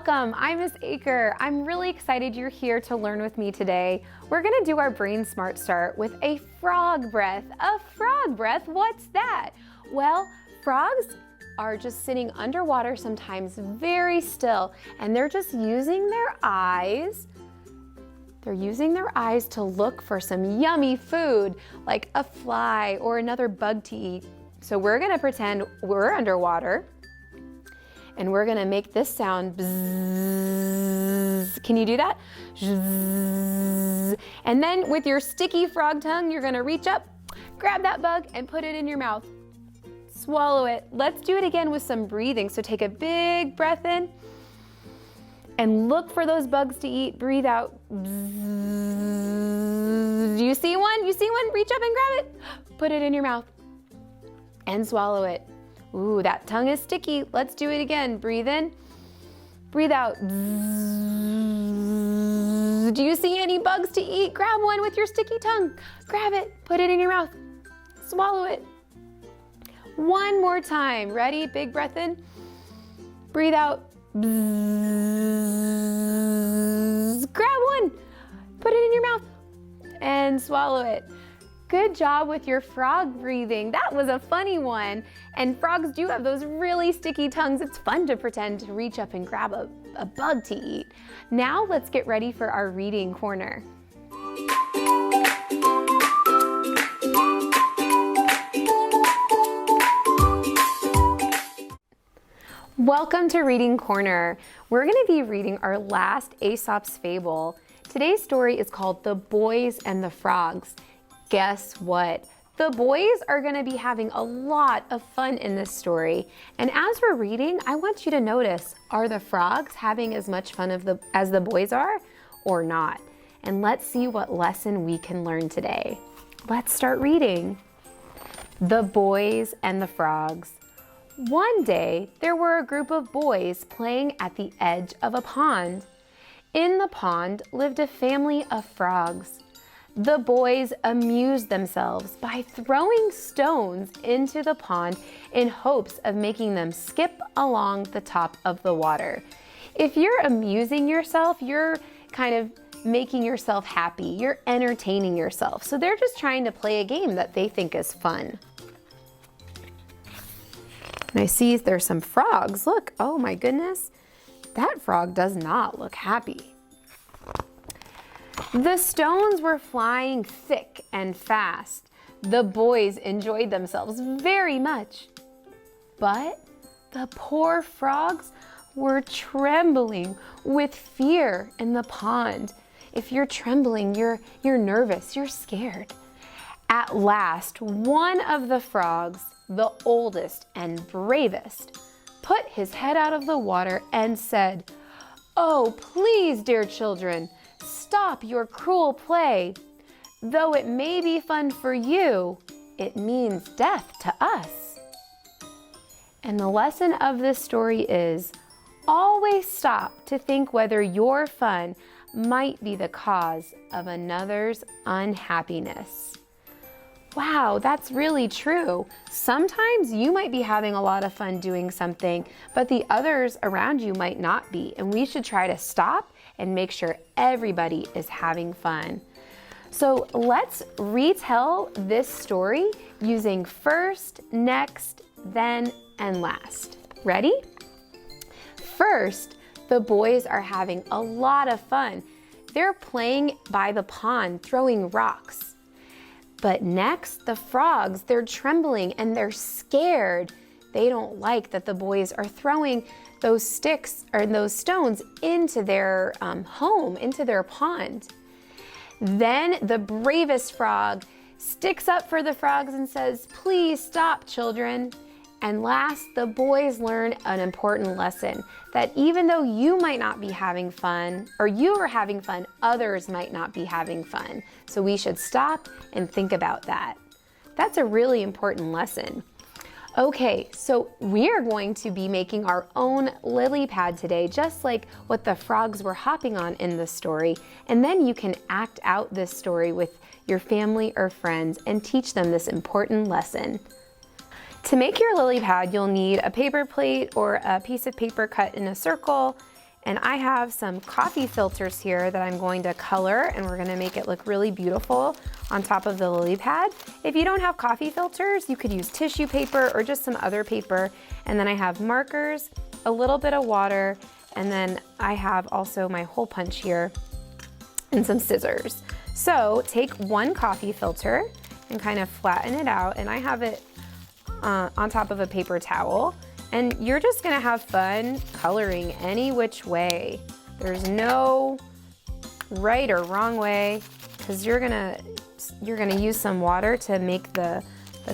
Welcome, I'm Miss Aker. I'm really excited you're here to learn with me today. We're gonna do our Brain Smart Start with a frog breath. A frog breath, what's that? Well, frogs are just sitting underwater sometimes very still, and they're just using their eyes. They're using their eyes to look for some yummy food, like a fly or another bug to eat. So we're gonna pretend we're underwater, and we're gonna make this sound, bzzz. Can you do that? Bzzz. And then with your sticky frog tongue, you're gonna reach up, grab that bug, and put it in your mouth. Swallow it. Let's do it again with some breathing. So take a big breath in, and look for those bugs to eat. Breathe out. Bzzz. Do you see one? You see one? Reach up and grab it. Put it in your mouth and swallow it. Ooh, that tongue is sticky. Let's do it again. Breathe in, breathe out. Bzzz. Do you see any bugs to eat? Grab one with your sticky tongue. Grab it, put it in your mouth, swallow it. One more time. Ready? Big breath in, breathe out. Bzzz. Grab one, put it in your mouth, and swallow it. Good job with your frog breathing. That was a funny one. And frogs do have those really sticky tongues. It's fun to pretend to reach up and grab a bug to eat. Now let's get ready for our reading corner. Welcome to Reading Corner. We're going to be reading our last Aesop's fable. Today's story is called The Boys and the Frogs. Guess what? The boys are going to be having a lot of fun in this story. And as we're reading, I want you to notice, are the frogs having as much fun as the boys are or not? And let's see what lesson we can learn today. Let's start reading. The Boys and the Frogs. One day, there were a group of boys playing at the edge of a pond. In the pond lived a family of frogs. The boys amused themselves by throwing stones into the pond in hopes of making them skip along the top of the water. If you're amusing yourself, you're kind of making yourself happy. You're entertaining yourself. So they're just trying to play a game that they think is fun. And I see there's some frogs. Look, oh my goodness. That frog does not look happy. The stones were flying thick and fast. The boys enjoyed themselves very much. But the poor frogs were trembling with fear in the pond. If you're trembling, you're nervous, you're scared. At last, one of the frogs, the oldest and bravest, put his head out of the water and said, "Oh, please, dear children, stop your cruel play. Though it may be fun for you, it means death to us." And the lesson of this story is, always stop to think whether your fun might be the cause of another's unhappiness. Wow, that's really true. Sometimes you might be having a lot of fun doing something, but the others around you might not be, and we should try to stop and make sure everybody is having fun. So let's retell this story using first, next, then, and last. Ready? First, the boys are having a lot of fun. They're playing by the pond, throwing rocks. But next, the frogs, they're trembling and they're scared. They don't like that the boys are throwing those sticks or those stones into their home, into their pond. Then the bravest frog sticks up for the frogs and says, "Please stop, children." And last, the boys learn an important lesson, that even though you might not be having fun, or you are having fun, others might not be having fun. So we should stop and think about that. That's a really important lesson. Okay, so we're going to be making our own lily pad today, just like what the frogs were hopping on in the story. And then you can act out this story with your family or friends and teach them this important lesson. To make your lily pad, you'll need a paper plate or a piece of paper cut in a circle And I have some coffee filters here that I'm going to color, and we're gonna make it look really beautiful on top of the lily pad. If you don't have coffee filters, you could use tissue paper or just some other paper. And then I have markers, a little bit of water, and then I have also my hole punch here and some scissors. So take one coffee filter and kind of flatten it out, and I have it on top of a paper towel. And you're just gonna have fun coloring any which way. There's no right or wrong way, because you're gonna use some water to make the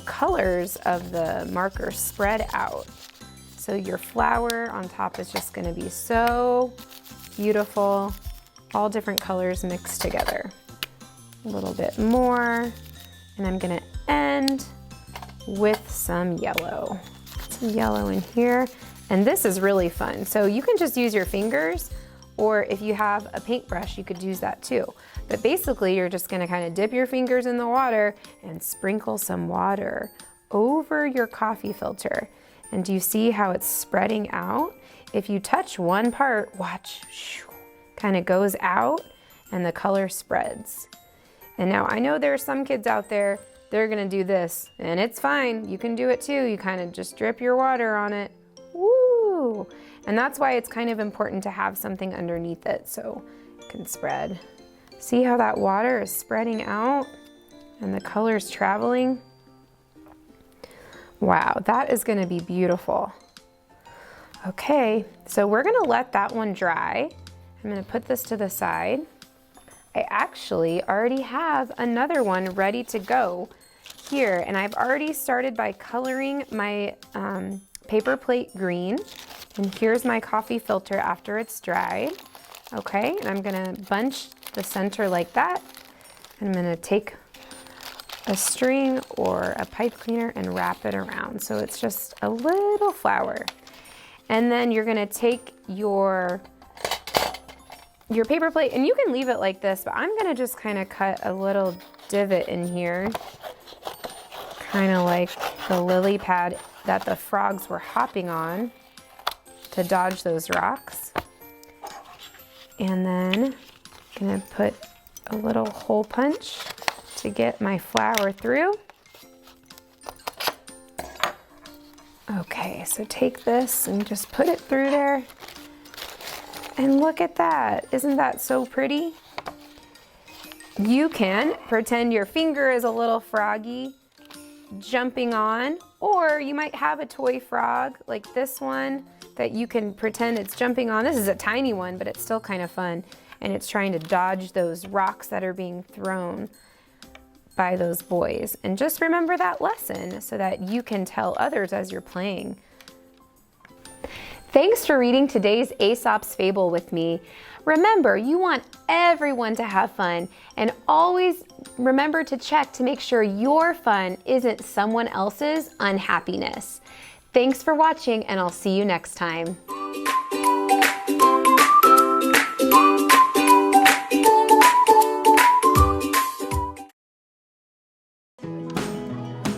colors of the marker spread out. So your flower on top is just gonna be so beautiful, all different colors mixed together. A little bit more, and I'm gonna end with some yellow. Yellow in here, and this is really fun. So you can just use your fingers, or if you have a paintbrush, you could use that too. But basically, you're just gonna kind of dip your fingers in the water and sprinkle some water over your coffee filter. And do you see how it's spreading out? If you touch one part, watch, kind of goes out and the color spreads. And now I know there are some kids out there, they're gonna do this, and it's fine. You can do it too. You kind of just drip your water on it. Woo! And that's why it's kind of important to have something underneath it so it can spread. See how that water is spreading out and the color's traveling? Wow, that is gonna be beautiful. Okay, so we're gonna let that one dry. I'm gonna put this to the side. I actually already have another one ready to go here, and I've already started by coloring my paper plate green, and here's my coffee filter after it's dried. Okay, and I'm gonna bunch the center like that, and I'm gonna take a string or a pipe cleaner and wrap it around so it's just a little flower. And then you're gonna take your paper plate, and you can leave it like this, but I'm gonna just kind of cut a little divot in here, kind of like the lily pad that the frogs were hopping on to dodge those rocks. And then I'm gonna put a little hole punch to get my flower through. Okay, so take this and just put it through there. And look at that, isn't that so pretty? You can pretend your finger is a little froggy jumping on, or you might have a toy frog like this one that you can pretend it's jumping on. This is a tiny one, but it's still kind of fun, and it's trying to dodge those rocks that are being thrown by those boys. And just remember that lesson so that you can tell others as you're playing. Thanks for reading today's Aesop's Fable with me. Remember, you want everyone to have fun, and always remember to check to make sure your fun isn't someone else's unhappiness. Thanks for watching, and I'll see you next time.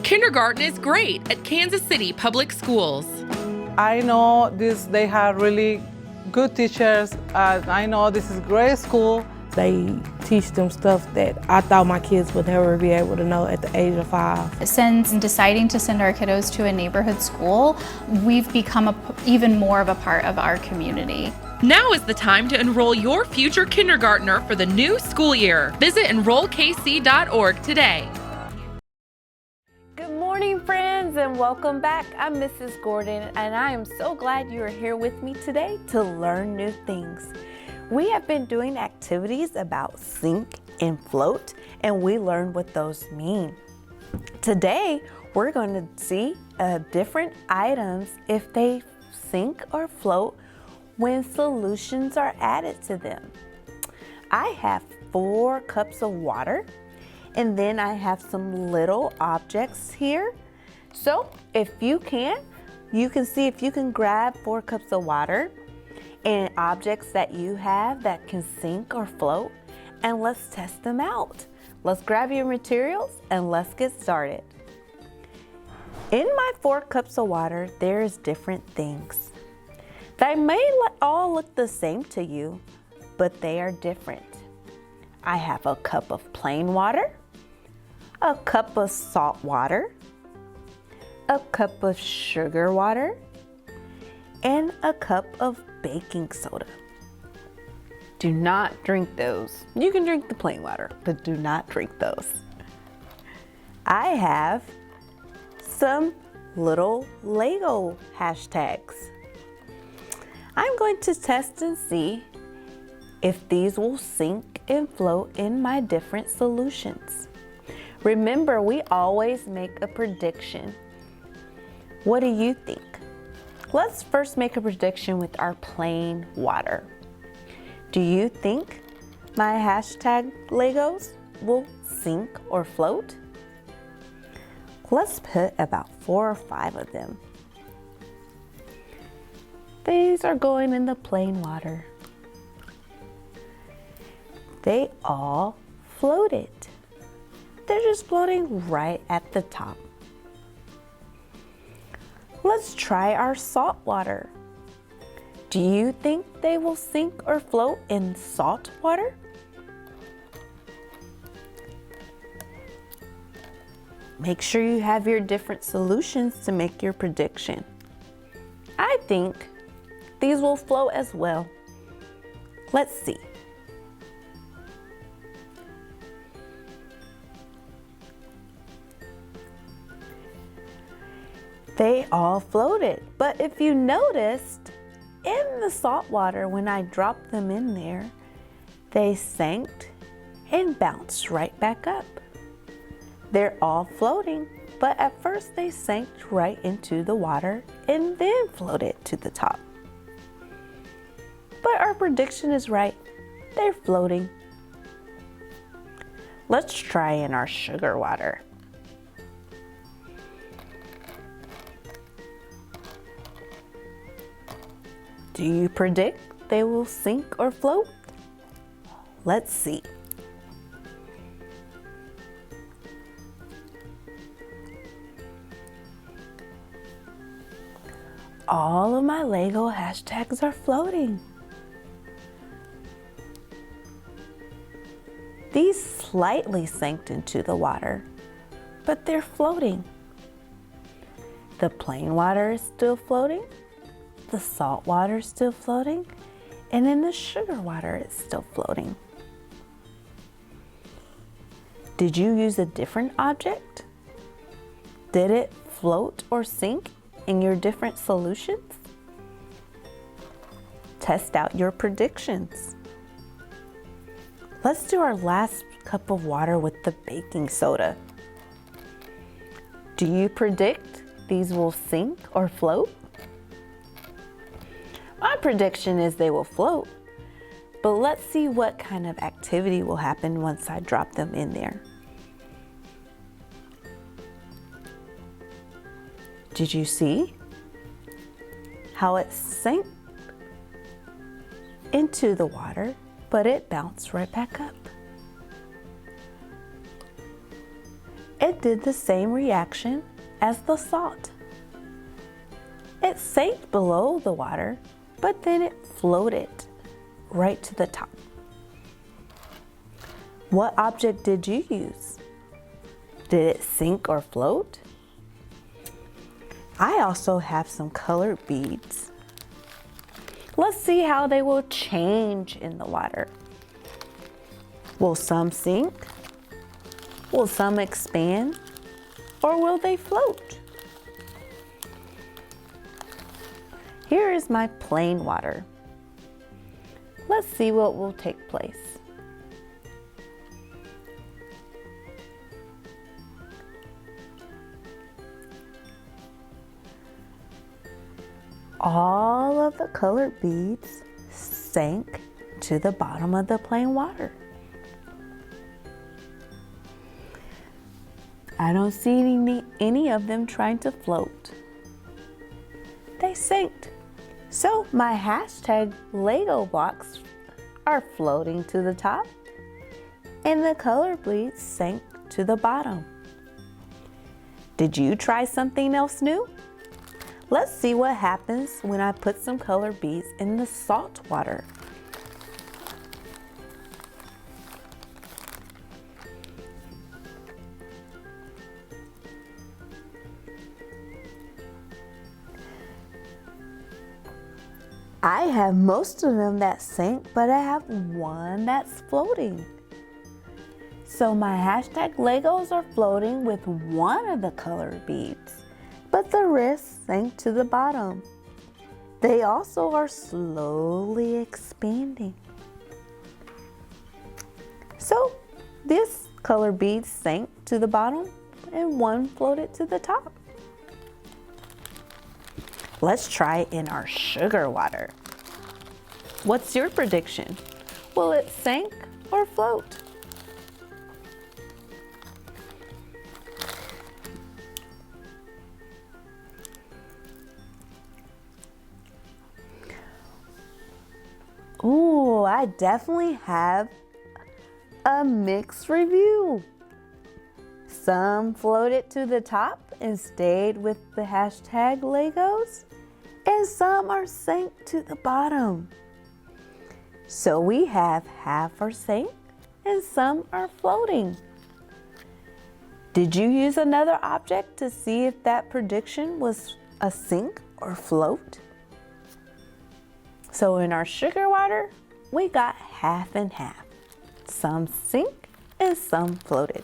Kindergarten is great at Kansas City Public Schools. I know they have really good teachers. I know this is a great school. They teach them stuff that I thought my kids would never be able to know at the age of 5. Since deciding to send our kiddos to a neighborhood school, we've become even more of a part of our community. Now is the time to enroll your future kindergartner for the new school year. Visit enrollkc.org today. Good morning, friends, and welcome back. I'm Mrs. Gordon, and I am so glad you are here with me today to learn new things. We have been doing activities about sink and float, and we learned what those mean. Today, we're going to see different items if they sink or float when solutions are added to them. I have 4 cups of water, and then I have some little objects here. So if you can see if you can grab 4 cups of water and objects that you have that can sink or float, and let's test them out. Let's grab your materials and let's get started. In my 4 cups of water, there's different things. They may all look the same to you, but they are different. I have a cup of plain water, a cup of salt water, a cup of sugar water, and a cup of baking soda. Do not drink those. You can drink the plain water, but do not drink those. I have some little Lego hashtags. I'm going to test and see if these will sink and float in my different solutions. Remember, we always make a prediction. What do you think? Let's first make a prediction with our plain water. Do you think my hashtag Legos will sink or float? Let's put about 4 or 5 of them. These are going in the plain water. They all floated. They're just floating right at the top. Let's try our salt water. Do you think they will sink or float in salt water? Make sure you have your different solutions to make your prediction. I think these will float as well. Let's see. They all floated, but if you noticed, in the salt water, when I dropped them in there, they sank and bounced right back up. They're all floating, but at first they sank right into the water and then floated to the top. But our prediction is right. They're floating. Let's try in our sugar water. Do you predict they will sink or float? Let's see. All of my Lego hashtags are floating. These slightly sank into the water, but they're floating. The plain water is still floating. The salt water is still floating, and then the sugar water is still floating. Did you use a different object? Did it float or sink in your different solutions? Test out your predictions. Let's do our last cup of water with the baking soda. Do you predict these will sink or float? My prediction is they will float, but let's see what kind of activity will happen once I drop them in there. Did you see how it sank into the water, but it bounced right back up? It did the same reaction as the salt. It sank below the water, but then it floated right to the top. What object did you use? Did it sink or float? I also have some colored beads. Let's see how they will change in the water. Will some sink? Will some expand? Or will they float? Here is my plain water. Let's see what will take place. All of the colored beads sank to the bottom of the plain water. I don't see any of them trying to float. They sank. So my hashtag Lego blocks are floating to the top and the color beads sank to the bottom. Did you try something else new? Let's see what happens when I put some colored beads in the salt water. I have most of them that sink, but I have one that's floating. So my hashtag Legos are floating with one of the colored beads, but the rest sank to the bottom. They also are slowly expanding. So this colored bead sank to the bottom and one floated to the top. Let's try it in our sugar water. What's your prediction? Will it sink or float? Ooh, I definitely have a mixed review. Some floated to the top and stayed with the hashtag Legos, and some are sank to the bottom. So we have half are sank and some are floating. Did you use another object to see if that prediction was a sink or float? So in our sugar water, we got half and half. Some sink and some floated.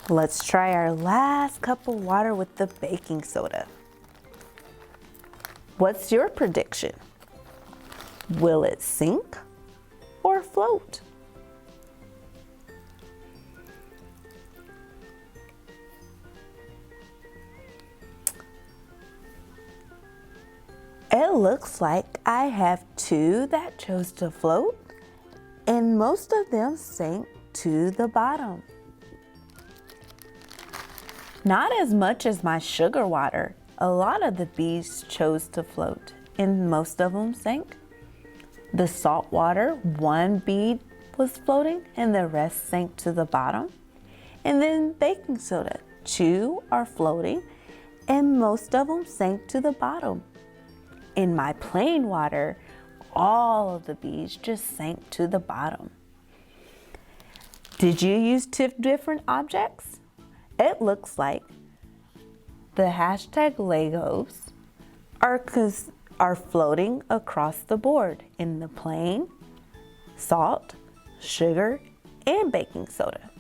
Let's try our last cup of water with the baking soda. What's your prediction? Will it sink or float? It looks like I have two that chose to float, and most of them sank to the bottom. Not as much as my sugar water. A lot of the beads chose to float, and most of them sank. The salt water, one bead was floating, and the rest sank to the bottom. And then baking soda, two are floating, and most of them sank to the bottom. In my plain water, all of the beads just sank to the bottom. Did you use two different objects? It looks like the hashtag Legos are floating across the board in the plain, salt, sugar, and baking soda.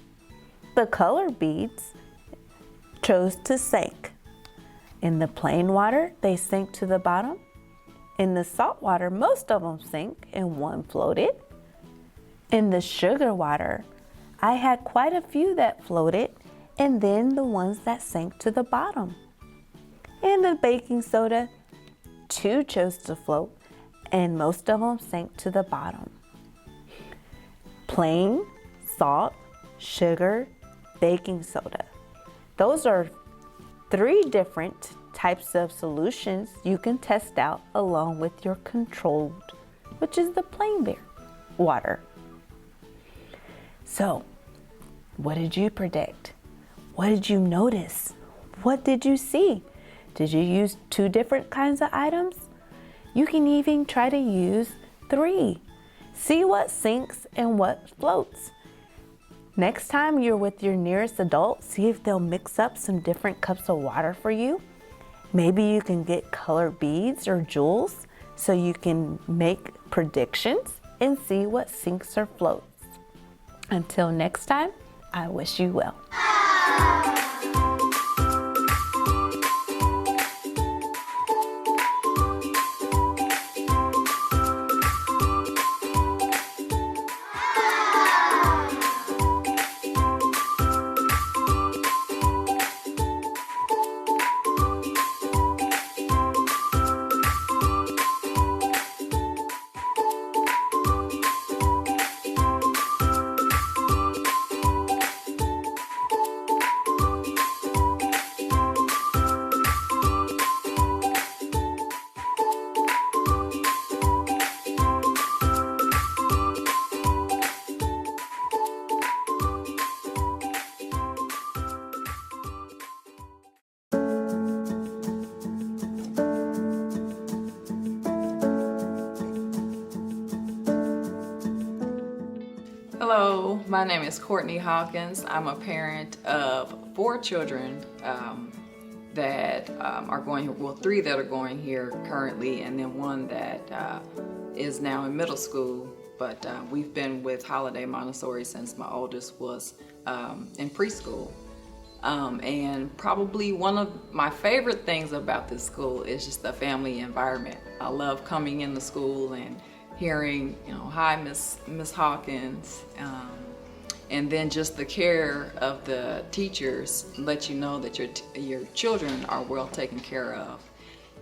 The colored beads chose to sink. In the plain water, they sank to the bottom. In the salt water, most of them sank and one floated. In the sugar water, I had quite a few that floated, and then the ones that sank to the bottom. In the baking soda, two chose to float, and most of them sank to the bottom. Plain, salt, sugar, baking soda. Those are three different types of solutions you can test out along with your controlled, which is the plain water. So, what did you predict? What did you notice? What did you see? Did you use two different kinds of items? You can even try to use three. See what sinks and what floats. Next time you're with your nearest adult, see if they'll mix up some different cups of water for you. Maybe you can get colored beads or jewels so you can make predictions and see what sinks or floats. Until next time, I wish you well. Hello, my name is Courtney Hawkins. I'm a parent of 4 children that are going here, well, 3 that are going here currently, and then 1 that is now in middle school. But we've been with Holiday Montessori since my oldest was in preschool. And probably one of my favorite things about this school is just the family environment. I love coming in the school and hearing, you know, hi, Miss Hawkins, and then just the care of the teachers let you know that your children are well taken care of.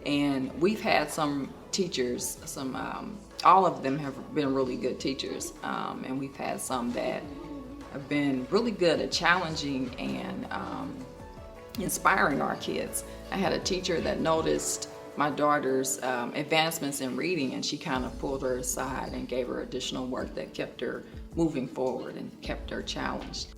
And we've had some teachers, all of them have been really good teachers, and we've had some that have been really good at challenging and inspiring our kids. I had a teacher that noticed my daughter's advancements in reading, and she kind of pulled her aside and gave her additional work that kept her moving forward and kept her challenged.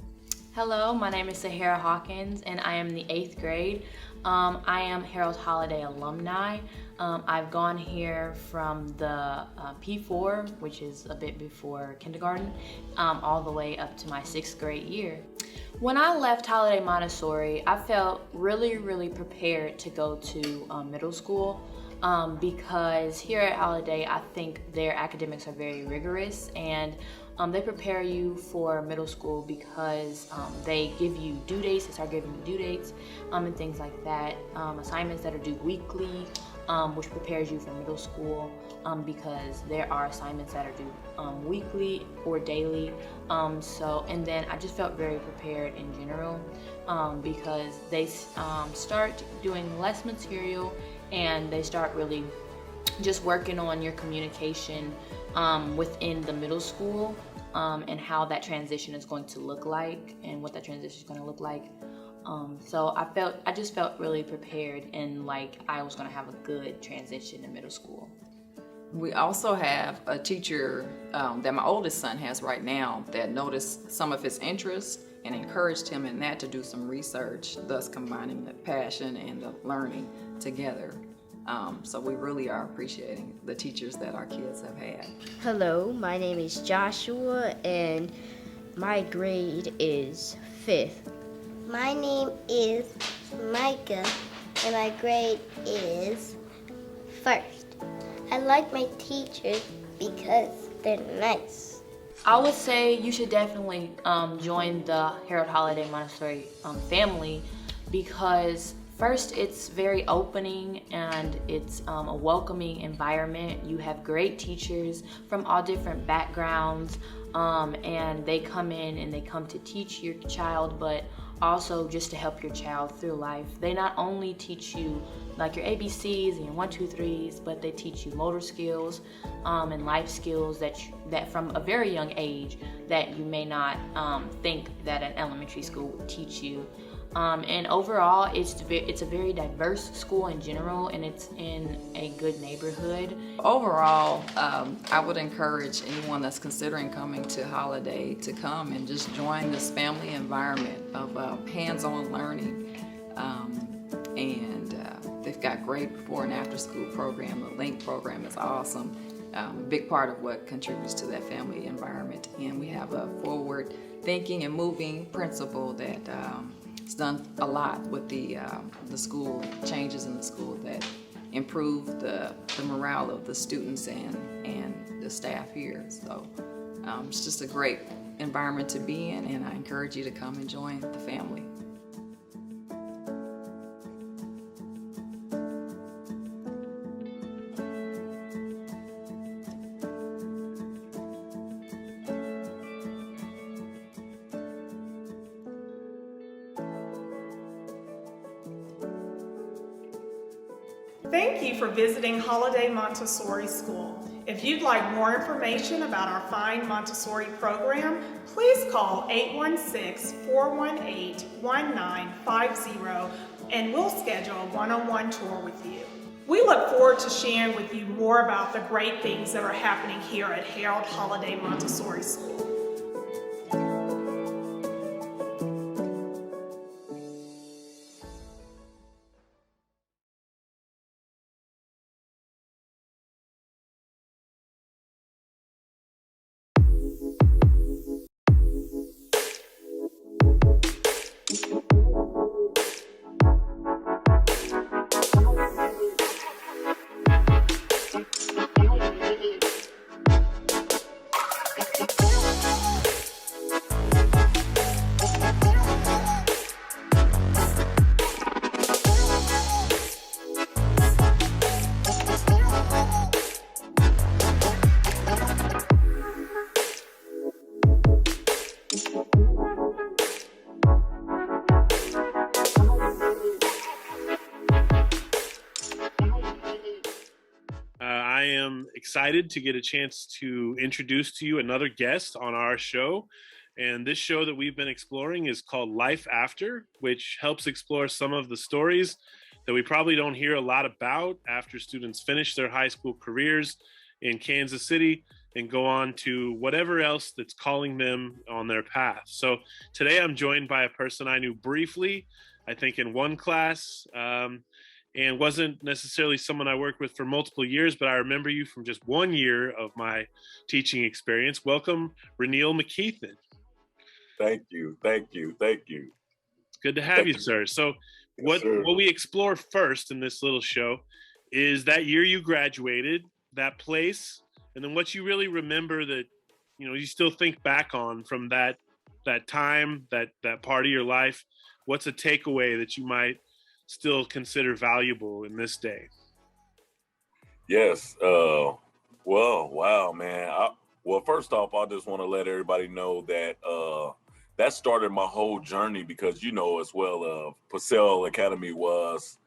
Hello, my name is Sahara Hawkins and I am in the 8th grade. I am Harold Holiday alumni. I've gone here from the P4, which is a bit before kindergarten, all the way up to my 6th grade year. When I left Holiday Montessori, I felt really prepared to go to middle school because here at Holiday, I think their academics are very rigorous, and they prepare you for middle school because they give you due dates, they start giving you due dates and things like that. Assignments that are due weekly, which prepares you for middle school because there are assignments that are due weekly or daily. And then I just felt very prepared in general because they start doing less material and they start really just working on your communication within the middle school and how that transition is going to look like and what that transition is going to look like. So I just felt really prepared and like I was going to have a good transition in middle school. We also have a teacher that my oldest son has right now that noticed some of his interests and encouraged him in that to do some research, thus combining the passion and the learning together. So we really are appreciating the teachers that our kids have had. Hello, my name is Joshua and my grade is 5th. My name is Micah and my grade is 1st. I like my teachers because they're nice. I would say you should definitely join the Harold Holiday Montessori family because first, it's very opening and it's a welcoming environment. You have great teachers from all different backgrounds and they come in and they come to teach your child, but also just to help your child through life. They not only teach you like your ABCs and your 1, 2, 3s, but they teach you motor skills and life skills that from a very young age that you may not think that an elementary school would teach you. And overall, it's a very diverse school in general, and it's in a good neighborhood. Overall, I would encourage anyone that's considering coming to Holiday to come and just join this family environment of hands-on learning. And they've got great before and after school program. The LINK program is awesome. A big part of what contributes to that family environment. And we have a forward thinking and moving principal that it's done a lot with the school, changes in the school that improve the morale of the students and the staff here. So it's just a great environment to be in, and I encourage you to come and join the family. Thank you for visiting Holiday Montessori School. If you'd like more information about our fine Montessori program, please call 816-418-1950 and we'll schedule a one-on-one tour with you. We look forward to sharing with you more about the great things that are happening here at Harold Holiday Montessori School. excited to get a chance to introduce to you another guest on our show. And this show that we've been exploring is called Life After, which helps explore some of the stories that we probably don't hear a lot about after students finish their high school careers in Kansas City and go on to whatever else that's calling them on their path. So today I'm joined by a person I knew briefly, I think in one class, and wasn't necessarily someone I worked with for multiple years, but I remember you from just 1 year of my teaching experience. Welcome, Reniel McKeithen. Thank you, thank you, thank you. It's good to have you, sir. So what we explore first in this little show is that year you graduated, that place, and then what you really remember that, you know, you still think back on from that time, that part of your life. What's a takeaway that you might still consider valuable in this day? Yes. Well, wow, man. Well, first off, I just want to let everybody know that that started my whole journey because, you know, as well, Purcell Academy was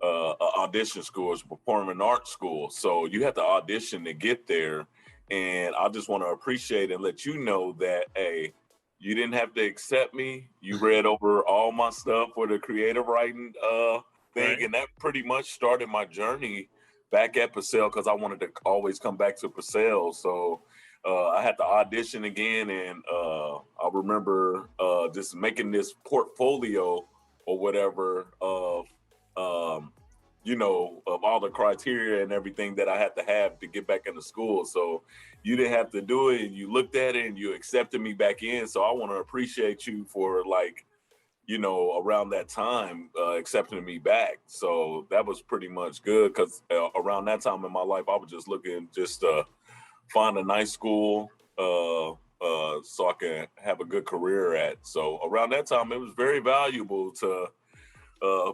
an audition school, it's a performing arts school. So you have to audition to get there. And I just want to appreciate and let you know that, hey, you didn't have to accept me. You read over all my stuff for the creative writing thing. Right. And that pretty much started my journey back at Purcell because I wanted to always come back to Purcell. So I had to audition again. And I remember just making this portfolio or whatever of, you know, of all the criteria and everything that I had to have to get back into school. So you didn't have to do it. And you looked at it and you accepted me back in. So I want to appreciate you for, like, you know, around that time, accepting me back. So that was pretty much good because around that time in my life, I was just looking just to find a nice school so I can have a good career at. So around that time, it was very valuable to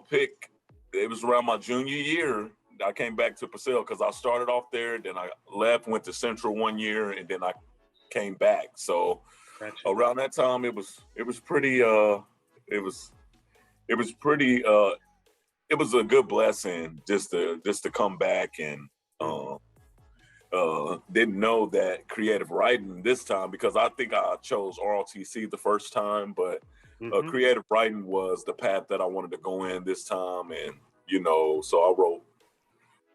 pick. It was around my junior year. I came back to Purcell because I started off there, then I left, went to Central 1 year, and then I came back. So around that time, it was pretty. It was a good blessing just to come back and didn't know that creative writing this time because I think I chose ROTC the first time, but creative writing was the path that I wanted to go in this time. And, you know, so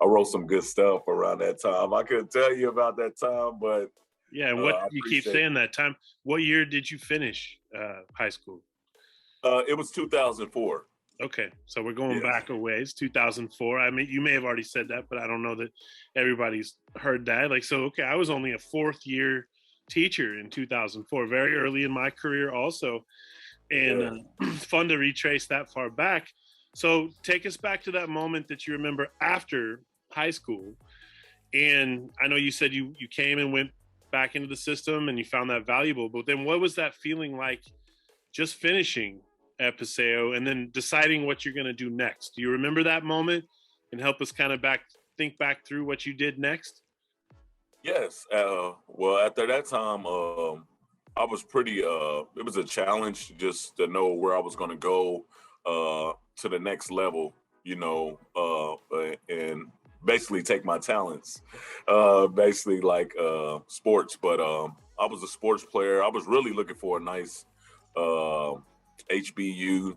I wrote some good stuff around that time. I couldn't tell you about that time, but yeah. And what you keep saying that time, what year did you finish high school? It was 2004. Okay, so we're going back a ways, 2004. I mean, you may have already said that, but I don't know that everybody's heard that. Like, so, okay, I was only a fourth year teacher in 2004, very early in my career also. And fun to retrace that far back. So take us back to that moment that you remember after high school. And I know you said you came and went back into the system and you found that valuable, but then what was that feeling like just finishing at Paseo and then deciding what you're going to do next? Do you remember that moment and help us kind of think back through what you did next? Yes. Well, after that time, I was pretty, it was a challenge just to know where I was going to go to the next level, you know, and basically take my talents, basically like sports. But I was a sports player. I was really looking for a nice HBCU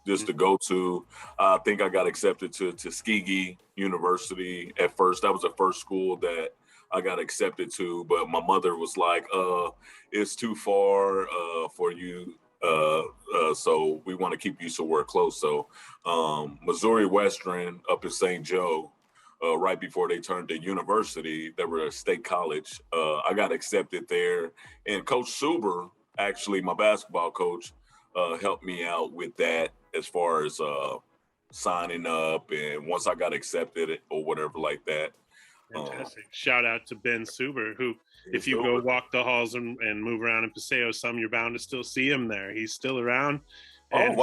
just to go to. I think I got accepted to Tuskegee University at first. That was the first school that I got accepted to, but my mother was like, it's too far for you. So we want to keep you somewhere close. So Missouri Western up in St. Joe, right before they turned to university, they were a state college. I got accepted there, and Coach Suber, actually my basketball coach, helped me out with that as far as signing up, and once I got accepted or whatever like that. Fantastic. Shout out to Ben Suber, who, if you go walk the halls and move around in Paseo, you're bound to still see him there. He's still around and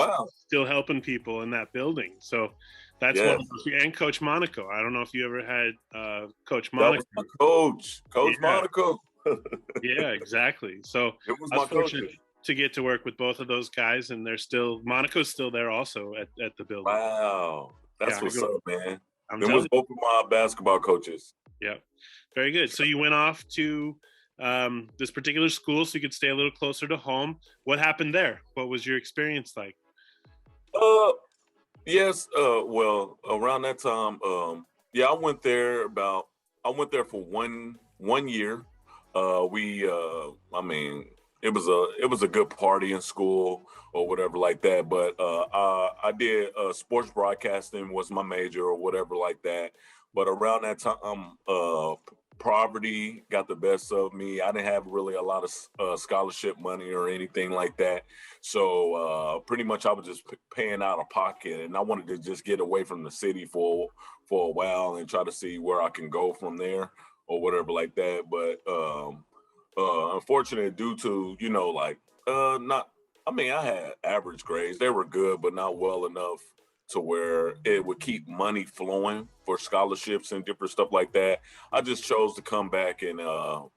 still helping people in that building. So that's one of those, and Coach Monaco. I don't know if you ever had Coach Monaco. That was my Coach Monaco. Yeah, exactly. So it was I was my fortunate to get to work with both of those guys, and they're still, Monaco's still there also at the building. Wow. That's what's up, man. I'm Them telling was both of my basketball coaches. you. Yep. Very good. So you went off to this particular school so you could stay a little closer to home. What happened there? What was your experience like? Yes. Well, around that time, yeah, I went there for one year. I mean, it was a good party in school or whatever like that. But I did sports broadcasting was my major or whatever like that. But around that time, poverty got the best of me. I didn't have really a lot of scholarship money or anything like that. So pretty much I was just paying out of pocket, and I wanted to just get away from the city for a while and try to see where I can go from there or whatever like that. But unfortunately, due to I had average grades. They were good, but not well enough to where it would keep money flowing for scholarships and different stuff like that. I just chose to come back and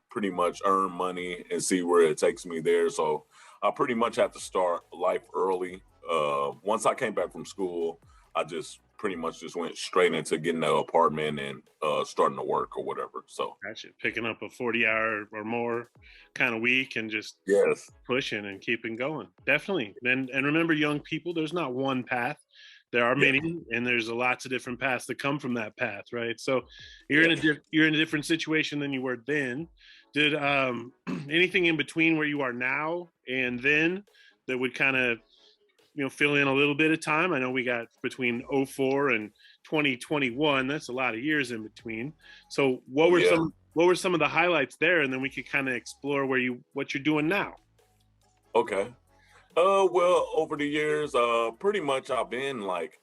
pretty much earn money and see where it takes me there. So I pretty much had to start life early. Once I came back from school, I just pretty much just went straight into getting an apartment and starting to work or whatever. So Gotcha. Picking up a 40-hour or more kind of week and just pushing and keeping going. Definitely. And remember, young people, there's not one path. There are many, and there's lots of different paths that come from that path, right? So you're in a different situation than you were then. Did anything in between where you are now and then that would kind of fill in a little bit of time? I know we got between 04 and 2021. That's a lot of years in between. So what were some of the highlights there? And then we could kind of explore what you're doing now. Okay. Well, over the years, pretty much I've been like,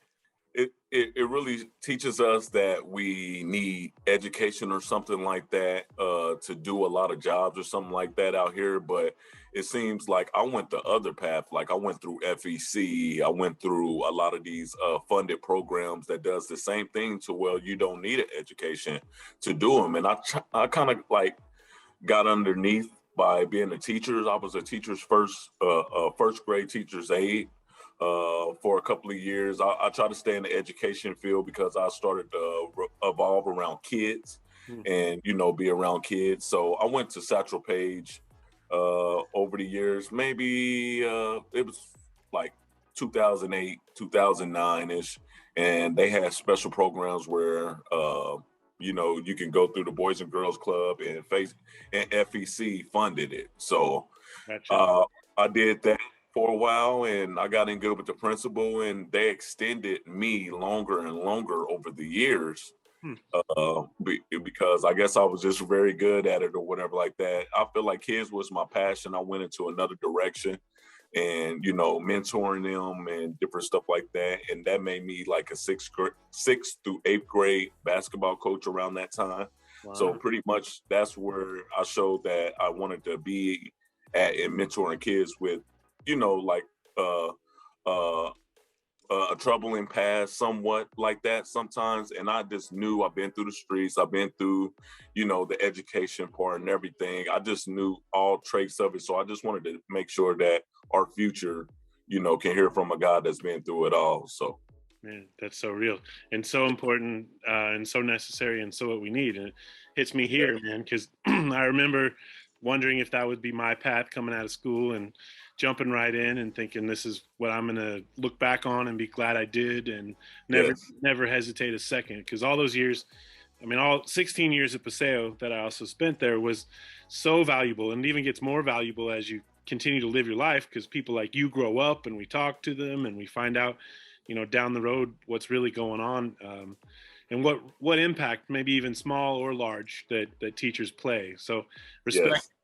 it really teaches us that we need education or something like that to do a lot of jobs or something like that out here. But it seems like I went the other path. Like I went through FEC. I went through a lot of these funded programs that does the same thing to where you don't need an education to do them. And I kind of like got underneath by being a teacher. I was a teacher's first grade teacher's aide for a couple of years. I try to stay in the education field because I started to evolve around kids and, be around kids. So I went to Satchel Paige over the years. Maybe it was like 2008, 2009-ish. And they had special programs where you can go through the Boys and Girls Club and FEC funded it. So I did that for a while and I got in good with the principal and they extended me longer and longer over the years because I guess I was just very good at it or whatever like that. I feel like kids was my passion. I went into another direction and, mentoring them and different stuff like that. And that made me like a sixth through eighth grade basketball coach around that time. Wow. So pretty much that's where I showed that I wanted to be at and mentoring kids with, a troubling past somewhat like that sometimes. And I just knew I've been through the streets. I've been through, the education part and everything. I just knew all traits of it. So I just wanted to make sure that our future, can hear from a guy that's been through it all. So. Man, that's so real and so important and so necessary and so what we need. And it hits me here, man, because I remember wondering if that would be my path coming out of school and jumping right in and thinking this is what I'm going to look back on and be glad I did and never hesitate a second. Because all those years, all 16 years at Paseo that I also spent there was so valuable, and it even gets more valuable as you continue to live your life because people like you grow up and we talk to them and we find out down the road what's really going on and what impact, maybe even small or large, that teachers play. So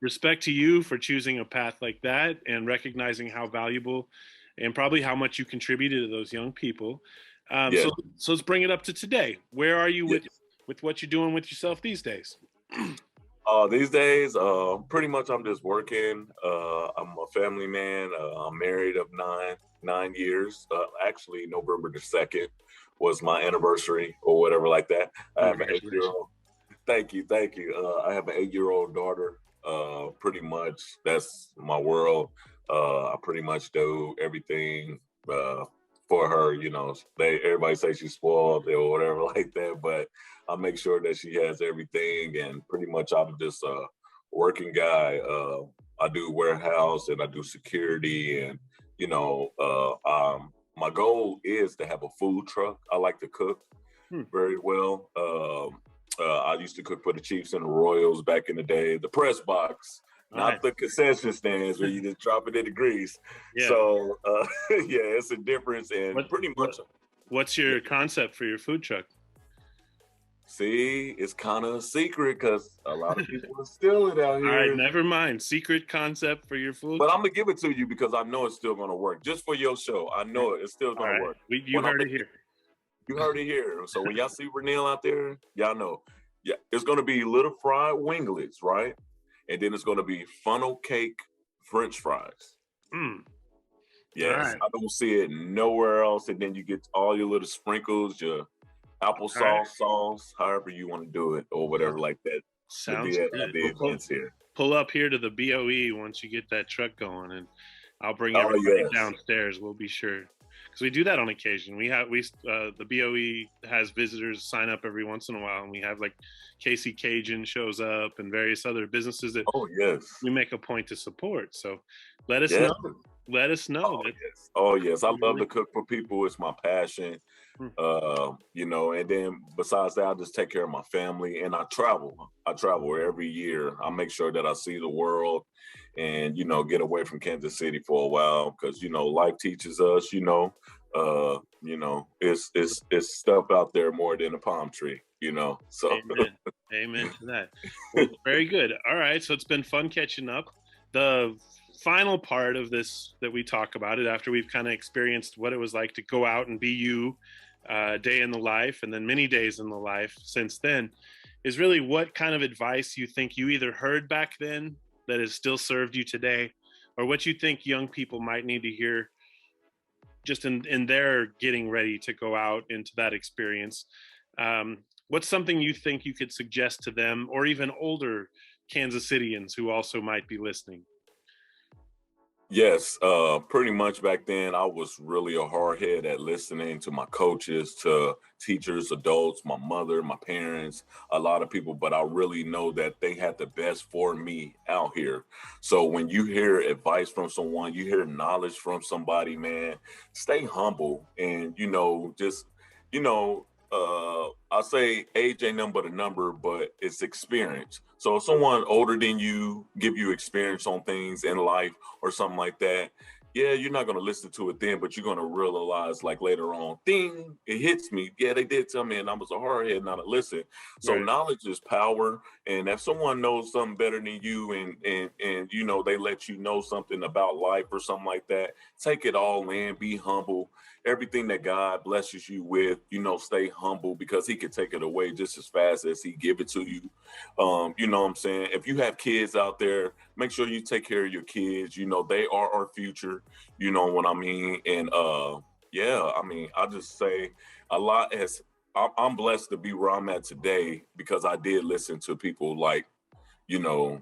respect to you for choosing a path like that and recognizing how valuable and probably how much you contributed to those young people. So let's bring it up to today. Where are you with what you're doing with yourself these days? These days, pretty much I'm just working. I'm a family man. I'm married of nine years. Actually, November the 2nd was my anniversary or whatever like that. I have an 8-year-old. Thank you. I have an 8-year-old daughter. Pretty much that's my world. I pretty much do everything for her. You know, everybody say she's spoiled or whatever like that, but I make sure that she has everything. And pretty much I'm just a working guy. I do warehouse and I do security, and you know, my goal is to have a food truck. I like to cook very well. I used to cook for the Chiefs and the Royals back in the day. The press box. Not the concession stands where you just drop it in the grease. Yeah. So, yeah, it's a difference. And pretty much. What's your concept for your food truck? See, it's kind of a secret because a lot of people are stealing it out here. All right, never mind. Secret concept for your food But I'm going to give it to you because I know it's still going to work. Just for your show. I know it's still going to work. You heard it here. You heard it here. So when y'all see Renelle out there, y'all know. Yeah, it's going to be little fried winglets, right? And then it's going to be funnel cake French fries. Yes, right. I don't see it nowhere else. And then you get all your little sprinkles, your applesauce sauce, however you want to do it, or whatever like that. Sounds good. Pull up here to the BOE once you get that truck going, and I'll bring everybody downstairs. We'll be sure. Because we do that on occasion. The BOE has visitors sign up every once in a while, and we have like Casey Cajun shows up and various other businesses that we make a point to support. So let us know. Let us know. Oh yes, I love to cook for people. It's my passion. You know, and then besides that, I just take care of my family, and I travel. I travel every year. I make sure that I see the world, and you know, get away from Kansas City for a while because you know, life teaches us. You know, it's stuff out there more than a palm tree. You know, so amen to that. Well, very good. All right, so it's been fun catching up. The final part of this that we talk about it after we've kind of experienced what it was like to go out and be you, day in the life, and then many days in the life since then, is really what kind of advice you think you either heard back then that has still served you today, or what you think young people might need to hear just in their getting ready to go out into that experience. What's something you think you could suggest to them, or even older Kansas Cityans who also might be listening? Yes, pretty much back then I was really a hard head at listening to my coaches, to teachers, adults, my mother, my parents, a lot of people, but I really know that they had the best for me out here. So when you hear advice from someone, you hear knowledge from somebody, man, stay humble and, you know, just, you know, I say age ain't nothing but a number, but it's experience. So if someone older than you give you experience on things in life or something like that, yeah, you're not going to listen to it then, but you're going to realize like later on, ding, it hits me. Yeah, they did tell me and I was a hard head not to listen. So knowledge is power. And if someone knows something better than you and you know, they let you know something about life or something like that, take it all in, be humble. Everything that God blesses you with, you know, stay humble because he can take it away just as fast as he give it to you. You know what I'm saying? If you have kids out there, make sure you take care of your kids. You know, they are our future. You know what I mean? And yeah, I mean, I just say a lot as I'm blessed to be where I'm at today because I did listen to people like, you know,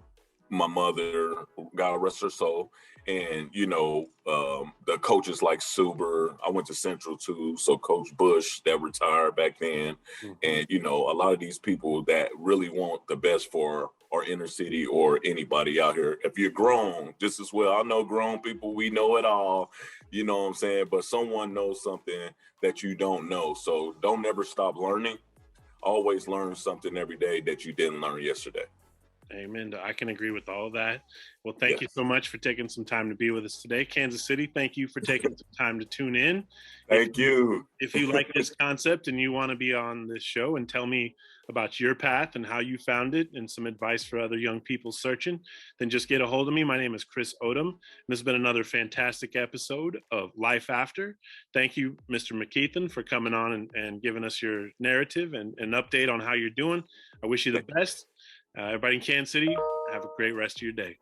my mother, God rest her soul, and you know, the coaches like Suber. I went to Central too, so Coach Bush that retired back then, and you know, a lot of these people that really want the best for our inner city or anybody out here. If you're grown, just as well. I know grown people, we know it all, you know what I'm saying. But someone knows something that you don't know, so don't ever stop learning. Always learn something every day that you didn't learn yesterday. Amen. I can agree with all of that. Well, thank you so much for taking some time to be with us today. Kansas City, thank you for taking some time to tune in. Thank you. If you like this concept and you want to be on this show and tell me about your path and how you found it and some advice for other young people searching, then just get a hold of me. My name is Chris Odom. And this has been another fantastic episode of Life After. Thank you, Mr. McKeithen, for coming on and giving us your narrative and an update on how you're doing. I wish you the best. Everybody in Kansas City, have a great rest of your day.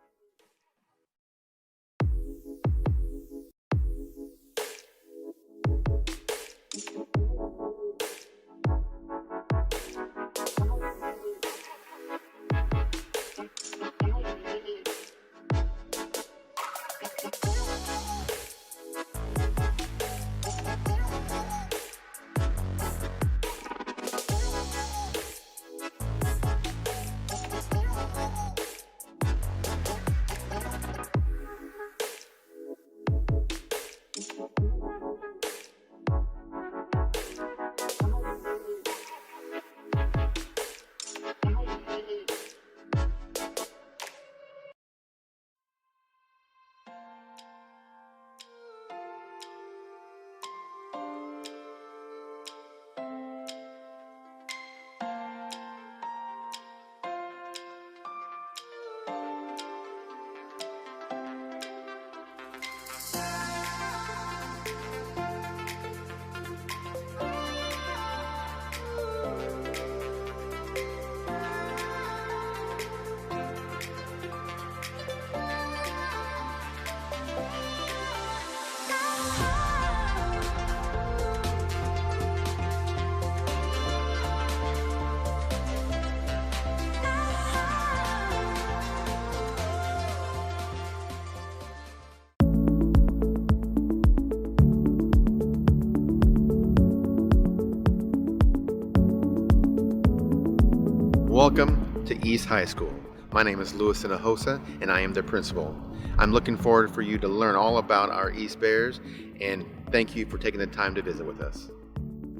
Welcome to East High School. My name is Louis Sinahosa, and I am the principal. I'm looking forward for you to learn all about our East Bears, and thank you for taking the time to visit with us.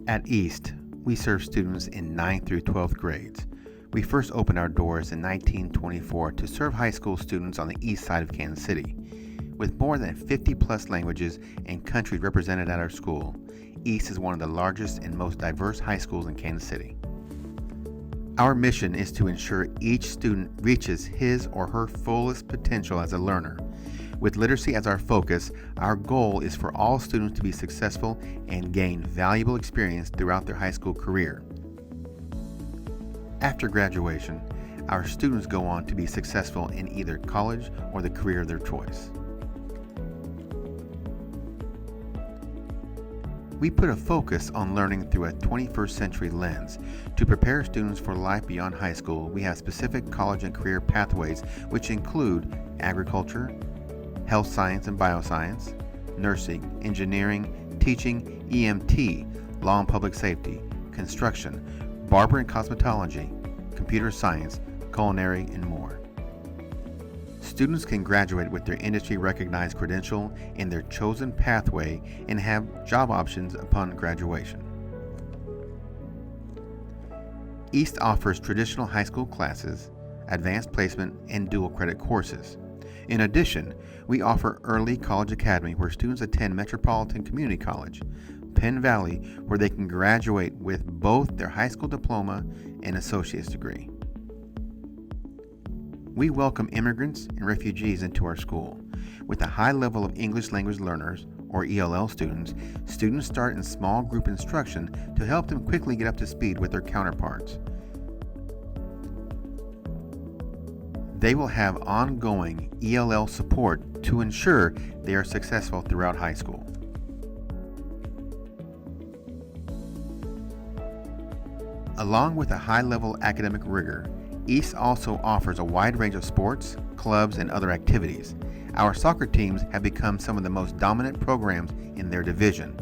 At East, we serve students in 9th through 12th grades. We first opened our doors in 1924 to serve high school students on the east side of Kansas City. With more than 50 plus languages and countries represented at our school, East is one of the largest and most diverse high schools in Kansas City. Our mission is to ensure each student reaches his or her fullest potential as a learner. With literacy as our focus, our goal is for all students to be successful and gain valuable experience throughout their high school career. After graduation, our students go on to be successful in either college or the career of their choice. We put a focus on learning through a 21st century lens. To prepare students for life beyond high school, we have specific college and career pathways which include agriculture, health science and bioscience, nursing, engineering, teaching, EMT, law and public safety, construction, barber and cosmetology, computer science, culinary, and more. Students can graduate with their industry-recognized credential in their chosen pathway and have job options upon graduation. East offers traditional high school classes, advanced placement, and dual credit courses. In addition, we offer Early College Academy where students attend Metropolitan Community College, Penn Valley, where they can graduate with both their high school diploma and associate's degree. We welcome immigrants and refugees into our school. With a high level of English language learners, or ELL students start in small group instruction to help them quickly get up to speed with their counterparts. They will have ongoing ELL support to ensure they are successful throughout high school. Along with a high-level academic rigor, East also offers a wide range of sports, clubs, and other activities. Our soccer teams have become some of the most dominant programs in their division.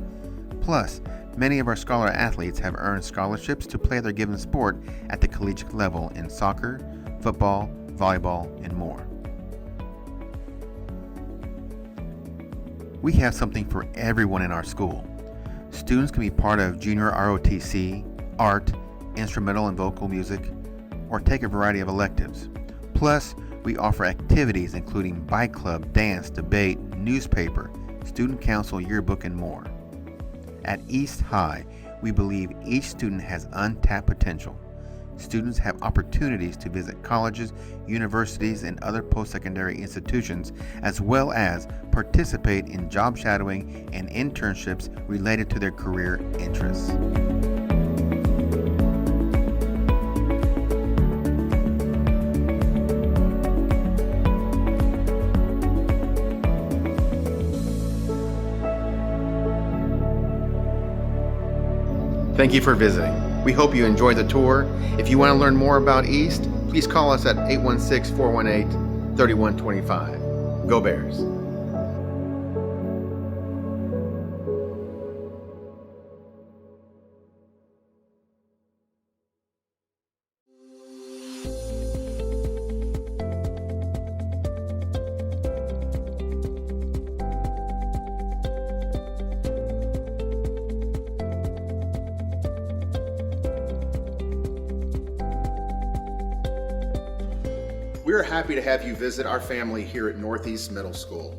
Plus, many of our scholar athletes have earned scholarships to play their given sport at the collegiate level in soccer, football, volleyball, and more. We have something for everyone in our school. Students can be part of junior ROTC, art, instrumental and vocal music, or take a variety of electives. Plus, we offer activities including bike club, dance, debate, newspaper, student council, yearbook, and more. At East High, we believe each student has untapped potential. Students have opportunities to visit colleges, universities, and other post-secondary institutions, as well as participate in job shadowing and internships related to their career interests. Thank you for visiting. We hope you enjoyed the tour. If you want to learn more about East, please call us at 816-418-3125. Go Bears. We are happy to have you visit our family here at Northeast Middle School.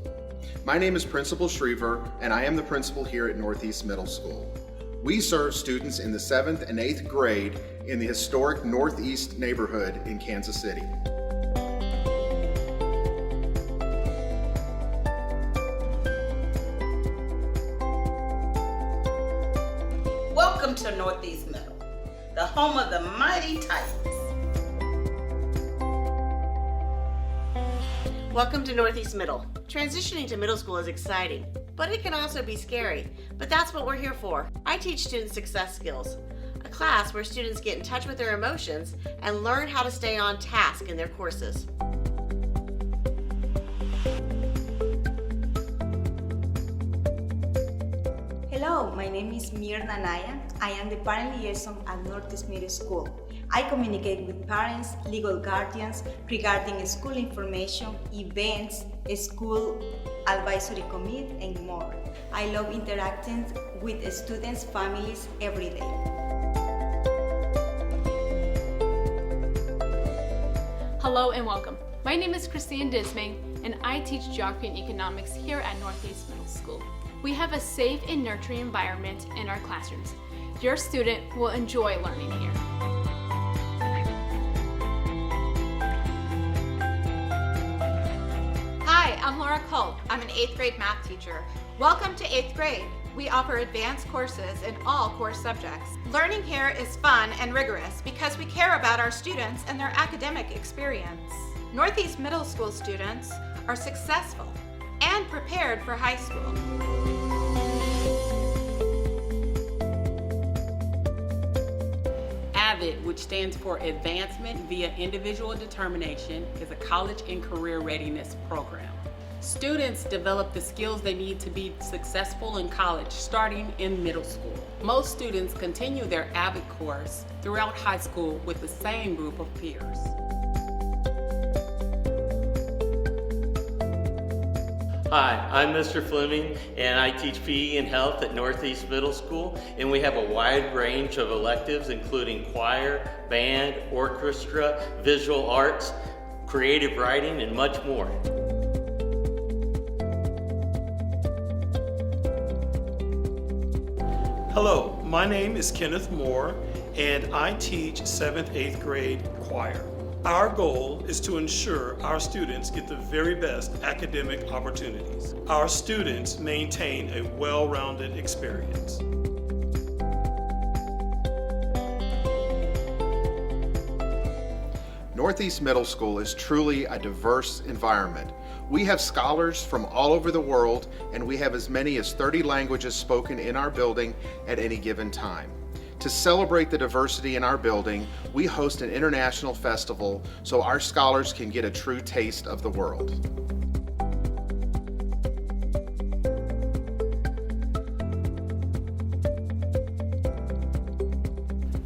My name is Principal Schriever, and I am the principal here at Northeast Middle School. We serve students in the 7th and 8th grade in the historic Northeast neighborhood in Kansas City. Welcome to Northeast Middle, the home of the mighty Titans. Welcome to Northeast Middle. Transitioning to middle school is exciting, but it can also be scary. But that's what we're here for. I teach students success skills, a class where students get in touch with their emotions and learn how to stay on task in their courses. Hello, my name is Mirna Naya. I am the parent liaison at Northeast Middle School. I communicate with parents, legal guardians regarding school information, events, school advisory committee, and more. I love interacting with students' families every day. Hello and welcome. My name is Christine Dismay, and I teach Geography and Economics here at Northeast Middle School. We have a safe and nurturing environment in our classrooms. Your student will enjoy learning here. Hi, I'm Laura Culp. I'm an 8th grade math teacher. Welcome to 8th grade. We offer advanced courses in all core subjects. Learning here is fun and rigorous because we care about our students and their academic experience. Northeast Middle School students are successful and prepared for high school. AVID, which stands for Advancement via Individual Determination, is a college and career readiness program. Students develop the skills they need to be successful in college starting in middle school. Most students continue their AVID course throughout high school with the same group of peers. Hi, I'm Mr. Fleming, and I teach PE and health at Northeast Middle School, and we have a wide range of electives including choir, band, orchestra, visual arts, creative writing, and much more. Hello, my name is Kenneth Moore, and I teach 7th, 8th grade choir. Our goal is to ensure our students get the very best academic opportunities. Our students maintain a well-rounded experience. Northeast Middle School is truly a diverse environment. We have scholars from all over the world, and we have as many as 30 languages spoken in our building at any given time. To celebrate the diversity in our building, we host an international festival so our scholars can get a true taste of the world.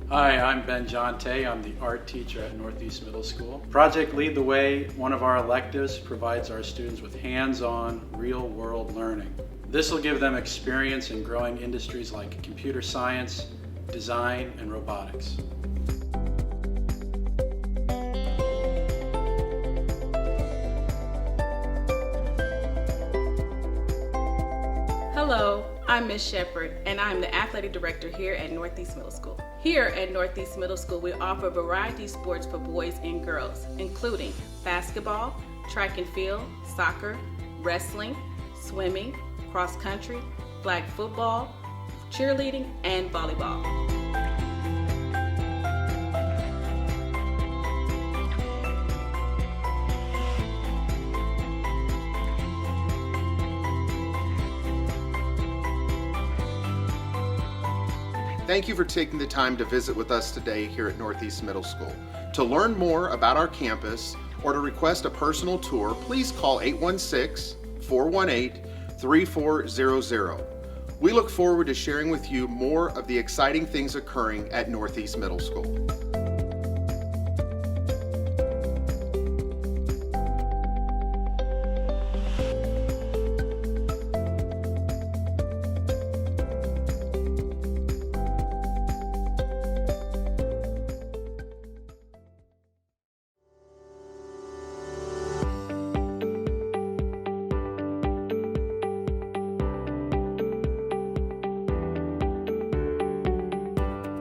Hi, I'm Ben Jonte. I'm the art teacher at Northeast Middle School. Project Lead the Way, one of our electives, provides our students with hands-on, real-world learning. This will give them experience in growing industries like computer science, design, and robotics. Hello, I'm Ms. Shepard, and I'm the athletic director here at Northeast Middle School. Here at Northeast Middle School, we offer a variety of sports for boys and girls, including basketball, track and field, soccer, wrestling, swimming, cross country, flag football, cheerleading, and volleyball. Thank you for taking the time to visit with us today here at Northeast Middle School. To learn more about our campus or to request a personal tour, please call 816-418-3400. We look forward to sharing with you more of the exciting things occurring at Northeast Middle School.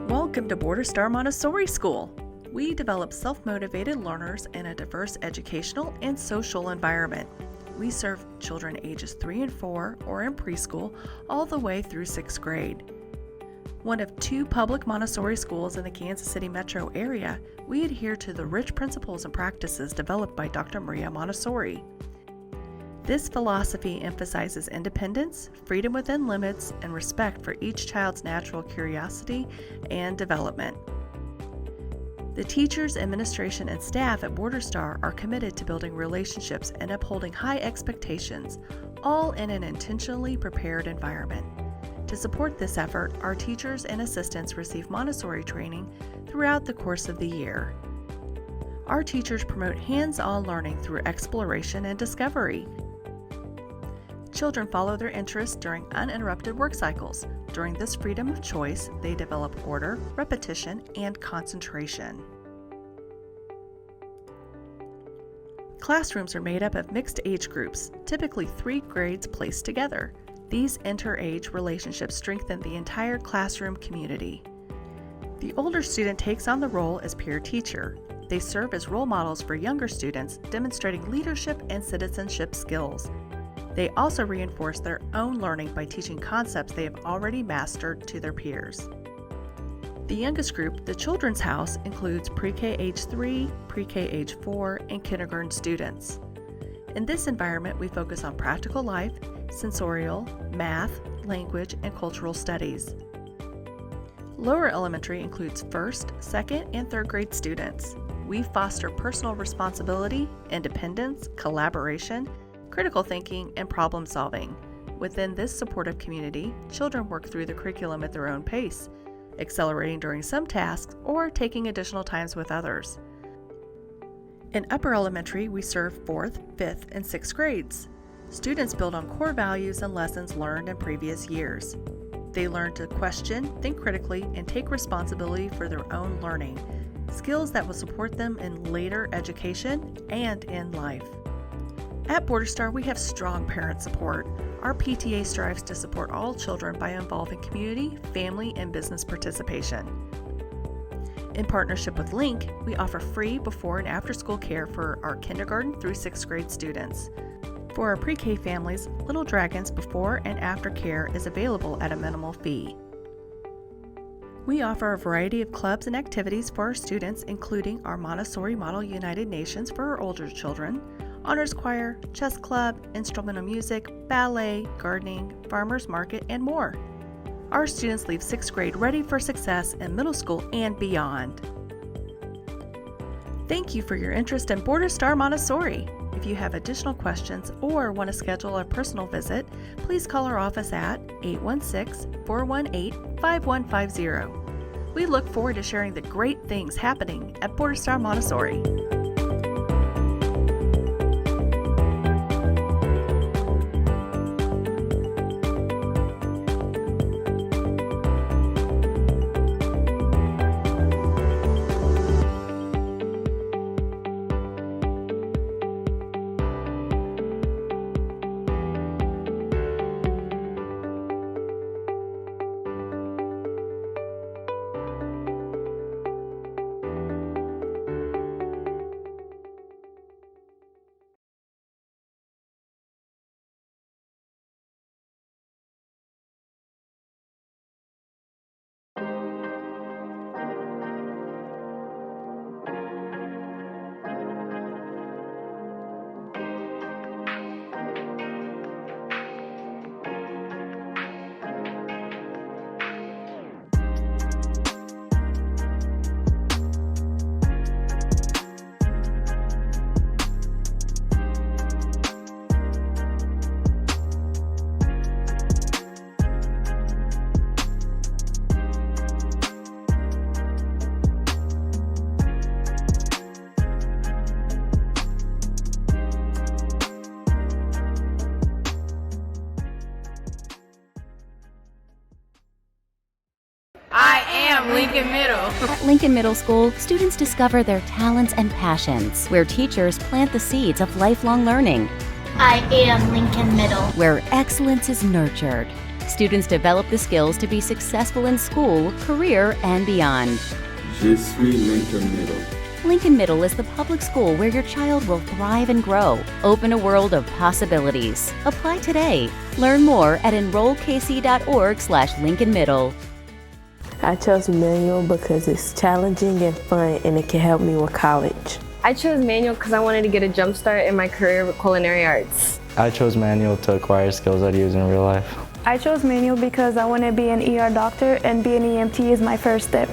Welcome to Border Star Montessori School. We develop self-motivated learners in a diverse educational and social environment. We serve children ages 3 and 4 or in preschool all the way through 6th grade. One of 2 public Montessori schools in the Kansas City metro area, we adhere to the rich principles and practices developed by Dr. Maria Montessori. This philosophy emphasizes independence, freedom within limits, and respect for each child's natural curiosity and development. The teachers, administration, and staff at Border Star are committed to building relationships and upholding high expectations, all in an intentionally prepared environment. To support this effort, our teachers and assistants receive Montessori training throughout the course of the year. Our teachers promote hands-on learning through exploration and discovery. Children follow their interests during uninterrupted work cycles. During this freedom of choice, they develop order, repetition, and concentration. Classrooms are made up of mixed age groups, typically 3 grades placed together. These inter-age relationships strengthen the entire classroom community. The older student takes on the role as peer teacher. They serve as role models for younger students, demonstrating leadership and citizenship skills. They also reinforce their own learning by teaching concepts they have already mastered to their peers. The youngest group, the Children's House, includes pre-K age 3, pre-K age 4, and kindergarten students. In this environment, we focus on practical life, sensorial, math, language, and cultural studies. Lower elementary includes 1st, 2nd, and 3rd grade students. We foster personal responsibility, independence, collaboration, critical thinking, and problem solving. Within this supportive community, children work through the curriculum at their own pace, accelerating during some tasks or taking additional times with others. In upper elementary, we serve 4th, 5th, and 6th grades. Students build on core values and lessons learned in previous years. They learn to question, think critically, and take responsibility for their own learning, skills that will support them in later education and in life. At Border Star, we have strong parent support. Our PTA strives to support all children by involving community, family, and business participation. In partnership with Link, we offer free before and after school care for our kindergarten through 6th grade students. For our pre-K families, Little Dragons before and after care is available at a minimal fee. We offer a variety of clubs and activities for our students, including our Montessori Model United Nations for our older children, honors choir, chess club, instrumental music, ballet, gardening, farmers market, and more. Our students leave 6th grade ready for success in middle school and beyond. Thank you for your interest in Border Star Montessori. If you have additional questions or want to schedule a personal visit, please call our office at 816-418-5150. We look forward to sharing the great things happening at Border Star Montessori. Lincoln Middle. At Lincoln Middle School, students discover their talents and passions, where teachers plant the seeds of lifelong learning. I am Lincoln Middle. Where excellence is nurtured. Students develop the skills to be successful in school, career, and beyond. Je suis Lincoln Middle. Lincoln Middle is the public school where your child will thrive and grow. Open a world of possibilities. Apply today. Learn more at enrollkc.org/Lincoln Middle. I chose manual because it's challenging and fun, and it can help me with college. I chose manual because I wanted to get a jump start in my career with culinary arts. I chose manual to acquire skills I'd use in real life. I chose manual because I want to be an ER doctor, and being an EMT is my first step.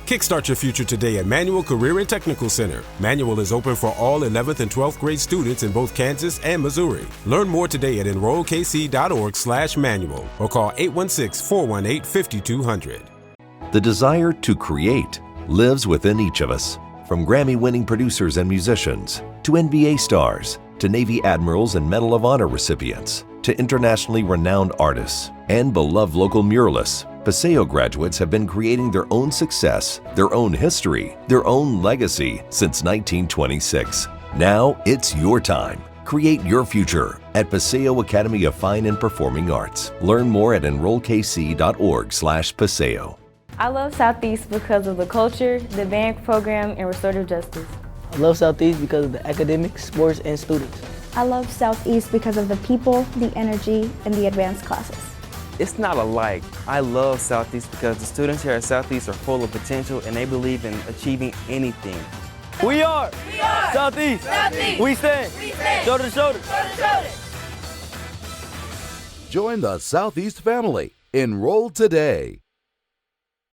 Kickstart your future today at Manual Career and Technical Center. Manual is open for all 11th and 12th grade students in both Kansas and Missouri. Learn more today at enrollkc.org/manual or call 816-418-5200. The desire to create lives within each of us. From Grammy-winning producers and musicians, to NBA stars, to Navy admirals and Medal of Honor recipients, to internationally renowned artists, and beloved local muralists, Paseo graduates have been creating their own success, their own history, their own legacy since 1926. Now it's your time. Create your future at Purcell Academy of Fine and Performing Arts. Learn more at enrollkc.org/Paseo. I love Southeast because of the culture, the band program, and restorative justice. I love Southeast because of the academics, sports, and students. I love Southeast because of the people, the energy, and the advanced classes. It's not alike. I love Southeast because the students here at Southeast are full of potential and they believe in achieving anything. We are Southeast. Southeast. We stand shoulder to shoulder. Join the Southeast family. Enroll today.